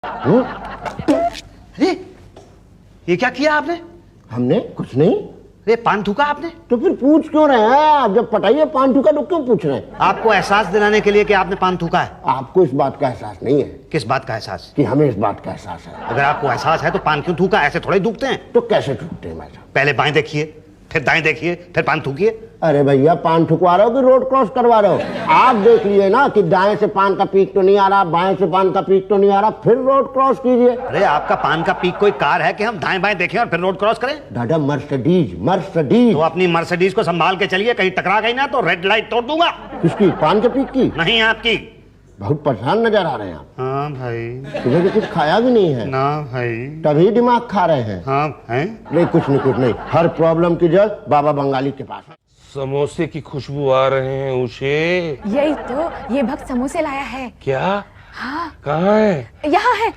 अरे ये क्या किया आपने? हमने कुछ नहीं। अरे पान थूका आपने? तो फिर पूछ क्यों रहे हैं आप? जब पटाइए पान थूका तो क्यों पूछ रहे हैं? आपको एहसास दिलाने के लिए कि आपने पान थूका है। आपको इस बात का एहसास नहीं है। किस बात का एहसास? कि हमें इस बात का एहसास है। अगर आपको एहसास है तो पान क्यों थूका? ऐसे थोड़े थूकते हैं। तो कैसे थूकते हैं भाई साहब? पहले बाएं देखिए, फिर दाएं देखिए, फिर पान थूकिए। अरे भैया पान थुकवा रहे हो कि रोड क्रॉस करवा रहे हो? आप देख लिए ना कि दाएं से पान का पीक तो नहीं आ रहा, बाएं से पान का पीक तो नहीं आ रहा, फिर रोड क्रॉस कीजिए। अरे आपका पान का पीक कोई कार है कि हम दाएं बाएं देखें और फिर रोड क्रॉस करें? दादा मर्सिडीज मर्सिडीज। तो अपनी मर्सिडीज को संभाल के चलिए, कहीं टकरा गई ना तो रेड लाइट तोड़ दूंगा। किसकी? पान के पीक की? नहीं आपकी। बहुत परेशान नजर आ रहे हैं आप। हाँ भाई। सुबह से कुछ खाया भी नहीं है ना भाई। तभी दिमाग खा रहे हैं। हाँ है? नहीं कुछ नहीं। हर प्रॉब्लम की जड़ बाबा बंगाली के पास है। समोसे की खुशबू आ रहे हैं उसे। यही तो, ये भक्त समोसे लाया है। क्या? हाँ। कहाँ है? यहाँ है।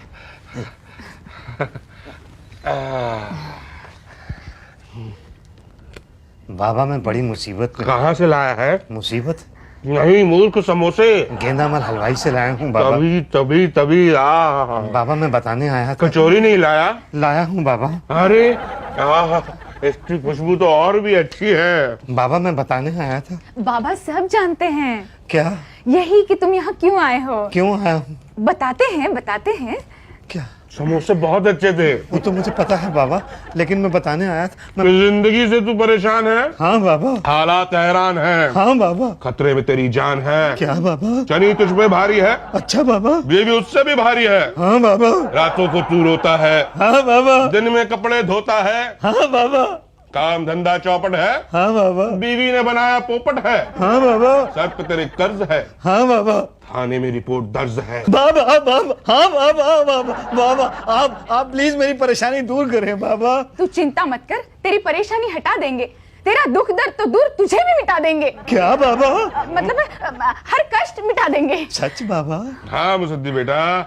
बाबा मैं बड़ी मुसीबत में। कहाँ से लाया है? मुसीबत नहीं मूर्ख, समोसे गेंदामल हलवाई से लाया हूँ बाबा। तभी बाबा मैं बताने आया था। कचौरी नहीं लाया? लाया हूँ बाबा। अरे इसकी खुशबू तो और भी अच्छी है। बाबा मैं बताने आया था। बाबा सब जानते हैं। क्या? यही कि तुम यहाँ क्यों आए हो। क्यों आया हूँ? बताते हैं। क्या? समोसे बहुत अच्छे थे। वो तो मुझे पता है बाबा, लेकिन मैं बताने आया था। जिंदगी से तू परेशान है? हाँ बाबा। हालात हैरान है। हाँ बाबा। खतरे में तेरी जान है। क्या बाबा? शनि तुझ पे भारी है। अच्छा बाबा। ये भी उससे भी भारी है। हाँ बाबा। रातों को तू रोता है। हाँ बाबा। दिन में कपड़े धोता है। हाँ बाबा। काम धंधा चौपट है। हाँ बाबा। बीवी ने बनाया पोपट है। हाँ बाबा। सर पे तेरे कर्ज है। हाँ बाबा। थाने में रिपोर्ट दर्ज है। बाबा बाबा। हाँ बाबा बाबा आप प्लीज मेरी परेशानी दूर करें बाबा। तू चिंता मत कर, तेरी परेशानी हटा देंगे। तेरा दुख दर्द तो दूर, तुझे भी मिटा देंगे। क्या बाबा? मतलब हर कष्ट मिटा देंगे। सच बाबा? हाँ मुसद्दी बेटा,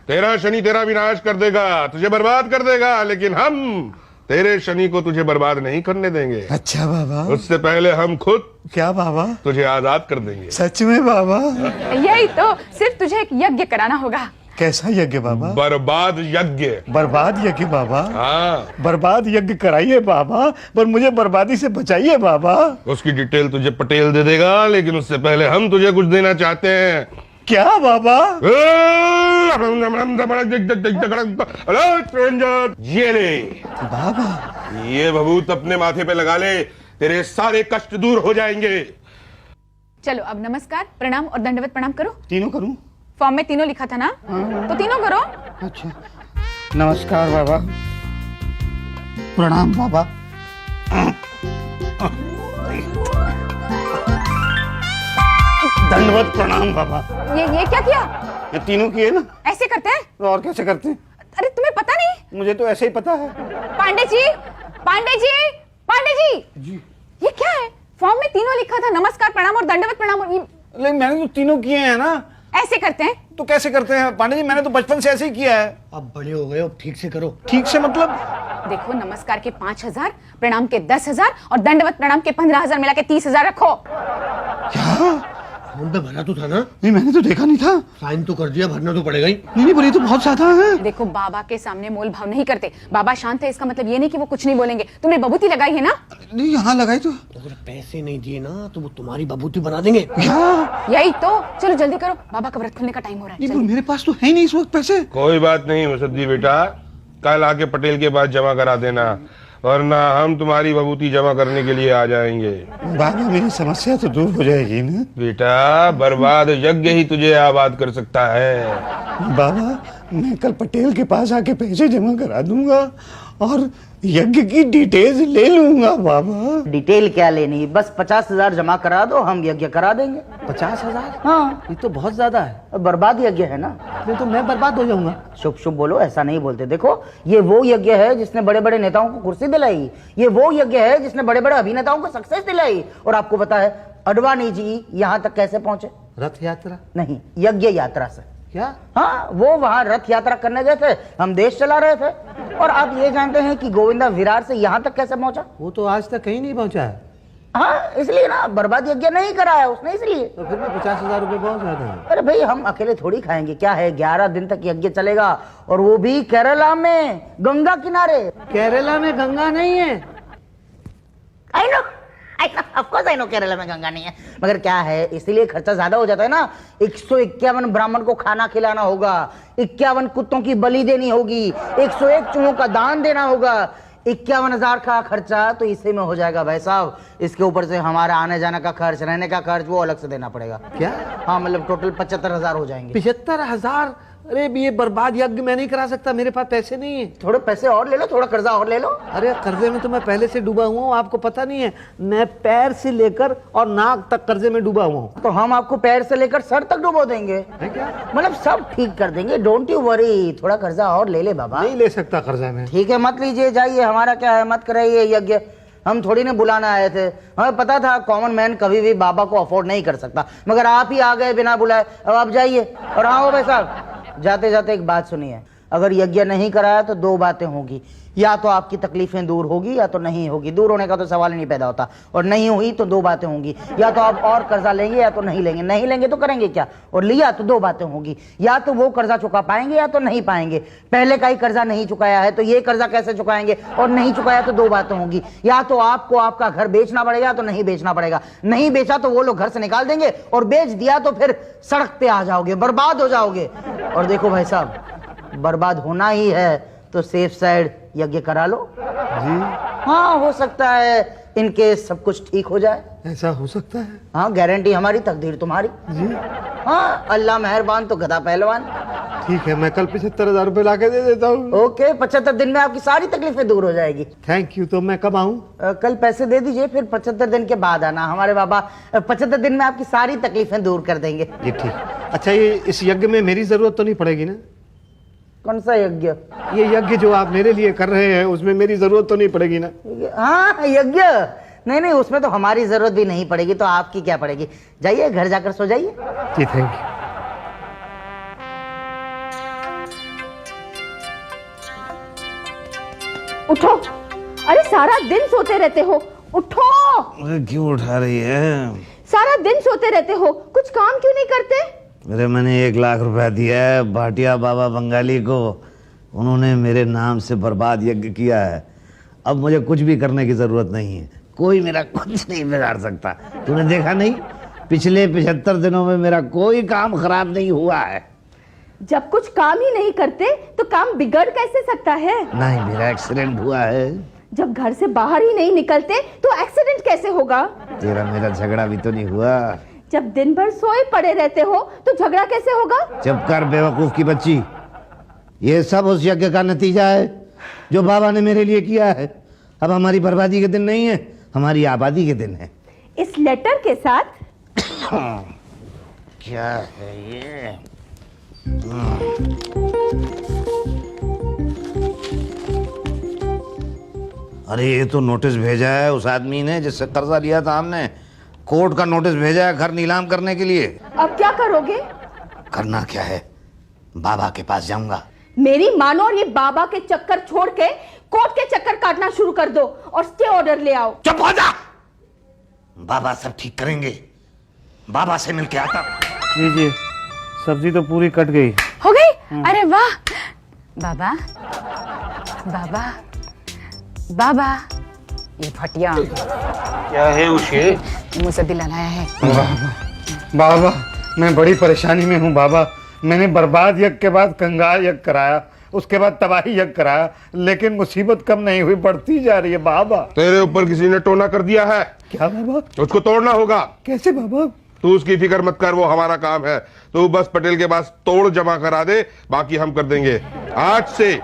तेरा शनि तेरा विनाश कर देगा, तुझे बर्बाद कर देगा, लेकिन हम तेरे शनि को तुझे बर्बाद नहीं करने देंगे। अच्छा बाबा। उससे पहले हम खुद क्या बाबा? तुझे आजाद कर देंगे। सच में बाबा? यही तो, सिर्फ तुझे एक यज्ञ कराना होगा। कैसा यज्ञ बाबा? बर्बाद यज्ञ। बर्बाद यज्ञ बाबा? हाँ। बर्बाद यज्ञ कराइए बाबा, पर मुझे बर्बादी से बचाइए बाबा। उसकी डिटेल तुझे पटेल दे देगा, लेकिन उससे पहले हम तुझे कुछ देना चाहते हैं। क्या बाबा? ये ले बाबा। ये भभूत अपने माथे पे लगा ले, तेरे सारे कष्ट दूर हो जाएंगे। चलो अब नमस्कार, प्रणाम और दंडवत प्रणाम करो। तीनों करूं? फॉर्म में तीनों लिखा था ना? तो तीनों करो। अच्छा। नमस्कार बाबा। प्रणाम बाबा। दंडवत प्रणाम बाबा। ये क्या किया? ये तीनों किए ना? ऐसे करते हैं? तो और कैसे करते हैं? अरे तुम्हें पता नहीं? मुझे तो ऐसे ही पता है। पांडे जी, ये क्या है? फॉर्म में तीनों लिखा था, नमस्कार प्रणाम और दंडवत प्रणाम। लेकिन मैंने तो तीनों किए हैं ना। ऐसे करते हैं? तो कैसे करते हैं पांडे जी? मैंने तो बचपन से ऐसे ही किया है। अब बड़े हो गए, अब ठीक से करो। ठीक से मतलब? देखो, नमस्कार के 5,000, प्रणाम के 10,000 और दंडवत प्रणाम के 15,000 मिला के 30,000 रखो। क्या? फोन पे भरा तो था ना? नहीं मैंने तो देखा नहीं था। साइन तो कर दिया, भरना तो पड़ेगा ही। नहीं बोली तो बहुत ज्यादा है। देखो, बाबा के सामने मोल भाव नहीं करते। बाबा शांत है, इसका मतलब ये नहीं कि वो कुछ नहीं बोलेंगे। तुमने बबूती लगाई है ना? नहीं यहाँ लगाई तो। अगर पैसे नहीं दिए ना तो वो तुम्हारी बबूती बना देंगे। क्या? यही तो, चलो जल्दी करो, बाबा का व्रत खुलने का टाइम हो रहा है। नहीं मेरे पास तो है नहीं इस वक्त पैसे। कोई बात नहीं मुसद्दी बेटा, कल आके पटेल के पास जमा करा देना, वरना हम तुम्हारी बबूती जमा करने के लिए आ जाएंगे। बाबा मेरी समस्या तो दूर हो जाएगी ना? बेटा, बर्बाद यज्ञ ही तुझे आबाद कर सकता है। बाबा मैं कल पटेल के पास आके पैसे जमा करा दूंगा और यज्ञ की डिटेल्स ले लूंगा बाबा। डिटेल क्या लेनी, बस 50,000 जमा करा दो, हम यज्ञ करा देंगे। 50,000? हाँ, ये तो बहुत ज्यादा है। बर्बाद यज्ञ है ना। तो मैं बर्बाद हो जाऊंगा। शुभ शुभ बोलो, ऐसा नहीं बोलते। देखो, ये वो यज्ञ है जिसने बड़े बड़े नेताओं को कुर्सी दिलाई। ये वो यज्ञ है जिसने बड़े बड़े अभिनेताओं को सक्सेस दिलाई। और आपको पता है अडवाणी जी यहाँ तक कैसे पहुंचे? रथ यात्रा? नहीं, यज्ञ यात्रा से। क्या? हाँ, वो वहां रथ यात्रा करने गए थे, हम देश चला रहे थे। और आप ये जानते हैं कि गोविंदा विरार से यहाँ तक कैसे पहुंचा? वो तो आज तक कहीं नहीं पहुंचा है। हाँ इसलिए ना, बर्बाद यज्ञ नहीं कराया उसने इसलिए। तो फिर भी 50,000 रुपए बहुत ज्यादा है। अरे भाई हम अकेले थोड़ी खाएंगे, क्या है 11 दिन तक यज्ञ चलेगा, और वो भी केरला में, गंगा किनारे। केरला में गंगा नहीं है। I know of course I know Kerala में गंगा नहीं है, मगर क्या है इसीलिए खर्चा ज्यादा हो जाता है ना। 151 ब्राह्मण को खाना खिलाना होगा, 51 कुत्तों की बलि देनी होगी, 101 चूहों का दान देना होगा, 51,000 का खर्चा तो इसी में हो जाएगा भाई साहब। इसके ऊपर से हमारा आने जाने का खर्च, रहने का खर्च वो अलग से देना पड़ेगा। क्या? हाँ मतलब टोटल 75,000 हो जाएंगे। 75,000? अरे ये बर्बाद यज्ञ मैं नहीं करा सकता, मेरे पास पैसे नहीं है। थोड़े पैसे और ले लो, थोड़ा कर्जा और ले लो। अरे कर्जे में तो मैं पहले से डूबा हुआ हूँ, आपको पता नहीं है। मैं पैर से लेकर और नाक तक कर्जे में डूबा हुआ हूँ। तो हम आपको पैर से लेकर सर तक डुबो देंगे, है क्या? मतलब सब ठीक कर देंगे, डोंट यू वरी। थोड़ा कर्जा और ले ले बाबा। नहीं ले सकता कर्जा में। ठीक है मत लीजिए, जाइए, हमारा क्या है, मत कराइए यज्ञ। हम थोड़ी ने बुलाना आए थे, हमें पता था कॉमन मैन कभी भी बाबा को अफोर्ड नहीं कर सकता, मगर आप ही आ गए बिना बुलाए। अब आप जाइए। और हाँ हो भाई साहब, जाते जाते एक बात सुनिए, अगर यज्ञ नहीं कराया तो 2 बातें होंगी, या तो आपकी तकलीफें दूर होगी या तो नहीं होगी। दूर होने का तो सवाल ही नहीं पैदा होता, और नहीं हुई तो 2 बातें होंगी, या तो आप और कर्जा लेंगे या तो नहीं लेंगे। नहीं लेंगे तो करेंगे क्या, और लिया तो 2 बातें होंगी, या तो वो कर्जा चुका पाएंगे या तो नहीं पाएंगे। पहले का ही कर्जा नहीं चुकाया है तो ये कर्जा कैसे चुकाएंगे, और नहीं चुकाया तो 2 बातें होंगी, या तो आपको आपका घर बेचना पड़ेगा तो नहीं बेचना पड़ेगा। नहीं बेचा तो वो लोग घर से निकाल देंगे, और बेच दिया तो फिर सड़क पे आ जाओगे, बर्बाद हो जाओगे। और देखो भाई साहब, बर्बाद होना ही है तो सेफ साइड यज्ञ करा लो जी हाँ, हो सकता है इनके सब कुछ ठीक हो जाए। ऐसा हो सकता है? हाँ गारंटी हमारी, तकदीर तुम्हारी। जी हाँ अल्लाह मेहरबान तो गधा पहलवान। ठीक है, मैं कल 75,000 रुपए ला के दे देता हूँ। ओके, 75 दिन में आपकी सारी तकलीफें दूर हो जाएगी। Thank you. तो मैं कब आऊँ? कल पैसे दे दीजिए, फिर 75 दिन के बाद आना। हमारे बाबा 75 दिन में आपकी सारी तकलीफें दूर कर देंगे। ये ठीक। अच्छा ये इस यज्ञ में मेरी जरूरत तो नहीं पड़ेगी ना? कौन सा यज्ञ? ये यज्ञ जो आप मेरे लिए कर रहे हैं उसमें मेरी जरूरत तो नहीं पड़ेगी ना? हाँ यज्ञ, नहीं उसमें तो हमारी जरूरत भी नहीं पड़ेगी, तो आपकी क्या पड़ेगी। जाइए घर जाकर सो जाइए। जी थैंक यू। उठो, अरे सारा दिन सोते रहते हो, उठो। क्यों उठा रही है? सारा दिन सोते रहते हो, कुछ काम क्यों नहीं करते? अरे मैंने 1 लाख रुपया दिया है भाटिया बाबा बंगाली को, उन्होंने मेरे नाम से बर्बाद यज्ञ किया है। अब मुझे कुछ भी करने की जरूरत नहीं है, कोई मेरा कुछ नहीं बिगाड़ सकता। तूने देखा नहीं, पिछले 75 दिनों में मेरा कोई काम खराब नहीं हुआ है। जब कुछ काम ही नहीं करते तो काम बिगड़ कैसे सकता है? नहीं, मेरा एक्सीडेंट हुआ है। जब घर से बाहर ही नहीं निकलते तो एक्सीडेंट कैसे होगा? तेरा मेरा झगड़ा भी तो नहीं हुआ। जब दिन भर सोए पड़े रहते हो तो झगड़ा कैसे होगा? चुप कर बेवकूफ की बच्ची, ये सब उस यज्ञ का नतीजा है जो बाबा ने मेरे लिए किया है। अब हमारी बर्बादी के दिन नहीं है, हमारी आबादी के दिन है। इस लेटर के साथ क्या है ये? अरे ये तो नोटिस भेजा है उस आदमी ने जिससे कर्जा लिया था हमने। कोर्ट का नोटिस भेजा है घर नीलाम करने के लिए। अब क्या करोगे? करना क्या है, बाबा के पास जाऊंगा। मेरी मानो और ये बाबा के चक्कर छोड़ के कोर्ट के चक्कर काटना शुरू कर दो और स्टे ऑर्डर ले आओ। चुप हो जा, बाबा सब ठीक करेंगे। बाबा से मिलके आता। लीजिए, सब्जी तो पूरी कट गई। हो गई? अरे वाह। बाबा बाबा बाबा, ये फटिया क्या है उसे? मुझसे दिलाया है। बाबा मैं बड़ी परेशानी में हूँ बाबा। मैंने बर्बाद यज्ञ के बाद कंगाल यज्ञ कराया, उसके बाद तबाही यज्ञ कराया, लेकिन मुसीबत कम नहीं हुई, बढ़ती जा रही है बाबा। तेरे ऊपर किसी ने टोना कर दिया है। क्या बाबा? उसको तोड़ना होगा। कैसे बाबा? तू उसकी फिक्र मत कर, वो हमारा काम है। तू बस पटेल के पास तोड़ जमा करा दे, बाकी हम कर देंगे। आज से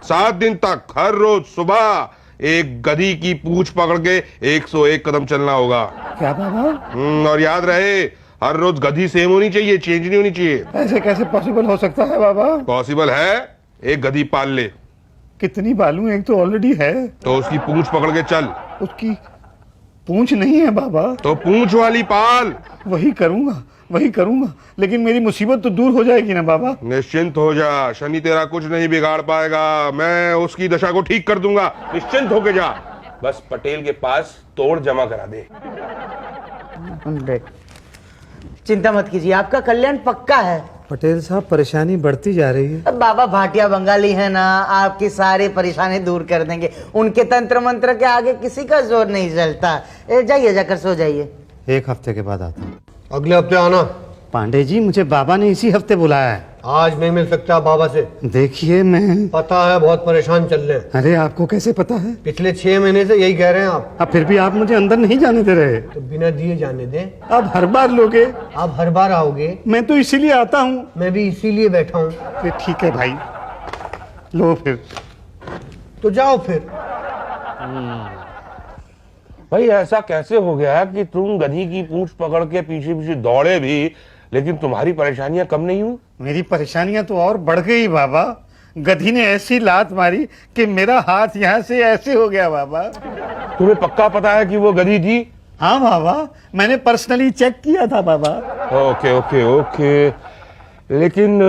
7 दिन तक हर रोज सुबह एक गधी की पूंछ पकड़ के 101 कदम चलना होगा। क्या बाबा? और याद रहे, हर रोज गधी सेम होनी चाहिए, चेंज नहीं होनी चाहिए। ऐसे कैसे पॉसिबल हो सकता है बाबा? पॉसिबल है, एक गधी पाल ले। कितनी पालूं? एक तो ऑलरेडी है। तो उसकी पूंछ पकड़ के चल। उसकी पूंछ नहीं है बाबा। तो पूंछ वाली पाल। वही करूंगा, लेकिन मेरी मुसीबत तो दूर हो जाएगी ना बाबा। निश्चिंत हो जा, शनि तेरा कुछ नहीं बिगाड़ पाएगा। मैं उसकी दशा को ठीक कर दूंगा, निश्चिंत होके जा। बस पटेल के पास तोड़ जमा करा दे। 100। चिंता मत कीजिए, आपका कल्याण पक्का है। पटेल साहब परेशानी बढ़ती जा रही है। अब बाबा भाटिया बंगाली है ना, आपकी सारी परेशानी दूर कर देंगे। उनके तंत्र मंत्र के आगे किसी का जोर नहीं चलता। जाइए, जाकर सो जाइए। 1 हफ्ते के बाद आता हूँ। अगले हफ्ते आना। पांडे जी, मुझे बाबा ने इसी हफ्ते बुलाया है। आज नहीं मिल सकता बाबा से। देखिए मैं, पता है बहुत परेशान चल रहे हैं। अरे आपको कैसे पता है? पिछले 6 महीने से यही कह रहे हैं आप। अब फिर भी आप मुझे अंदर नहीं जाने दे रहे। तो बिना दिए जाने दें। अब हर बार लोगे? आप हर बार आओगे। मैं तो इसीलिए आता हूँ। मैं भी इसीलिए बैठा हूँ। फिर ठीक है भाई, लो फिर। तो जाओ फिर। भाई ऐसा कैसे हो गया कि तुम गधी की पूंछ पकड़ के पीछे पीछे दौड़े भी, लेकिन तुम्हारी परेशानियां कम नहीं हुई? मेरी परेशानियां तो और बढ़ गई बाबा। गधी ने ऐसी लात मारी कि मेरा हाथ यहाँ से ऐसे हो गया बाबा। तुम्हें पक्का पता है कि वो गधी थी? हाँ बाबा, मैंने पर्सनली चेक किया था बाबा। ओके ओके ओके, लेकिन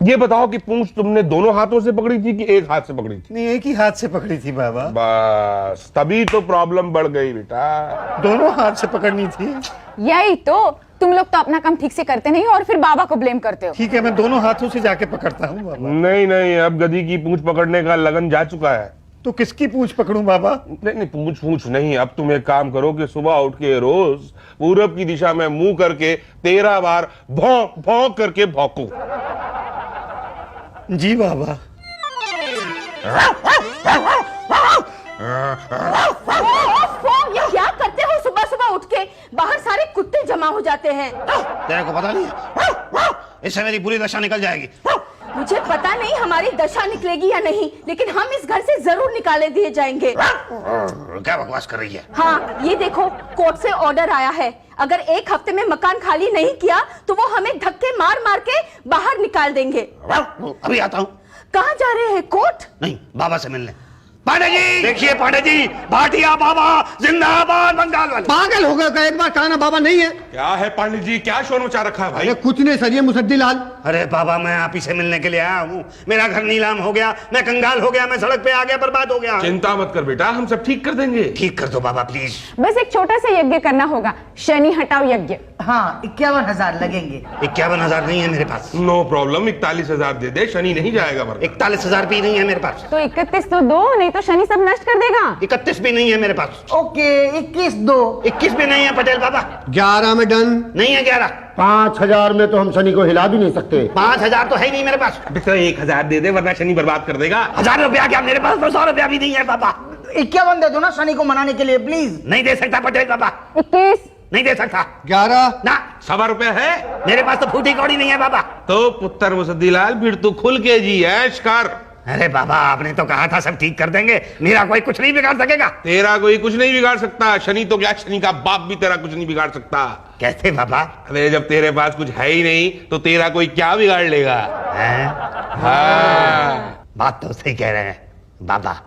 ये बताओ कि पूंछ तुमने दोनों हाथों से पकड़ी थी कि एक हाथ से पकड़ी थी? नहीं, एक ही हाथ से पकड़ी थी बाबा। बस तभी तो प्रॉब्लम बढ़ गई बेटा। दोनों हाथ से पकड़नी थी। यही तो, तुम लोग तो अपना काम ठीक से करते नहीं और फिर बाबा को ब्लेम करते हो। ठीक है, मैं दोनों हाथों से जाके पकड़ता हूँ बाबा। नहीं नहीं, अब गधी की पूंछ पकड़ने का लगन जा चुका है। तो किसकी पूंछ पकड़ूं बाबा? नहीं नहीं, पूंछ पूंछ नहीं। अब तुम एक काम करो कि सुबह उठ के रोज पूरब की दिशा में मुंह करके 13 बार भौंक भौंक करके भौंको। जी बाबा। ये क्या करते हो सुबह सुबह उठ के? बाहर सारे कुत्ते जमा हो जाते हैं। तेरे को पता नहीं है? इससे मेरी पूरी दशा निकल जाएगी। मुझे पता नहीं हमारी दशा निकलेगी या नहीं, लेकिन हम इस घर से जरूर निकाले दिए जाएंगे। क्या बकवास कर रही है? हाँ, ये देखो, कोर्ट से ऑर्डर आया है। अगर 1 हफ्ते में मकान खाली नहीं किया तो वो हमें धक्के मार मार के बाहर निकाल देंगे। अभी आता हूँ। कहाँ जा रहे हैं? कोर्ट? नहीं, बाबा से मिलने। पांडे जी देखिए, पांडे जी, भाटिया बाबा जिंदाबाद, बंगाल वाले। पागल हो गए का? एक बार कहा ना बाबा नहीं है। क्या है पांडे जी, क्या शोर मचा रखा है भाई? कुछ नहीं सर, ये मुसद्दी लाल। अरे बाबा, मैं आप ही से मिलने के लिए आया हूँ। मेरा घर नीलाम हो गया, मैं कंगाल हो गया, मैं सड़क पे आ गया, बर्बाद हो गया। चिंता मत कर बेटा, हम सब ठीक कर देंगे। ठीक कर दो बाबा प्लीज। बस एक छोटा सा यज्ञ करना होगा, शनि हटाओ यज्ञ। हाँ, 51,000 लगेंगे। 51,000 नहीं है मेरे पास। नो प्रॉब्लम, 41,000 दे दे, शनि नहीं जाएगा वरना। 41,000 भी नहीं है मेरे पास। तो 31 तो दो, नहीं तो शनि सब नष्ट कर देगा। 31 भी नहीं है मेरे पास। ओके, 21 दो। 21 भी नहीं है पटेल बाबा। 11 में डन। नहीं है 11। 5,000 में तो हम शनि को हिला भी नहीं सकते। 5,000 तो है ही नहीं मेरे पास। बेटा 1,000 दे दे, वरना शनि बर्बाद कर देगा। 1,000 रुपया क्या? मेरे पास तो 100 रुपया भी नहीं है बाबा। 51 दे दो ना शनि को मनाने के लिए, प्लीज। नहीं दे सकता पटेल बाबा, 21। नहीं दे सकता। 11। ना, 1.25 रुपया है मेरे पास तो फूटी कौड़ी नहीं है बाबा। तो पुत्र मुसद्दीलाल, फिर तू खुल के जी ऐश कर। अरे बाबा, आपने तो कहा था सब ठीक कर देंगे। मेरा कोई कुछ नहीं बिगाड़ सकेगा। तेरा कोई कुछ नहीं बिगाड़ सकता। शनि तो क्या, शनि का बाप भी तेरा कुछ नहीं बिगाड़ सकता। कैसे बाबा? अरे जब तेरे पास कुछ है ही नहीं तो तेरा कोई क्या बिगाड़ लेगा? हैं? हाँ। बात तो सही कह रहे हैं बाबा।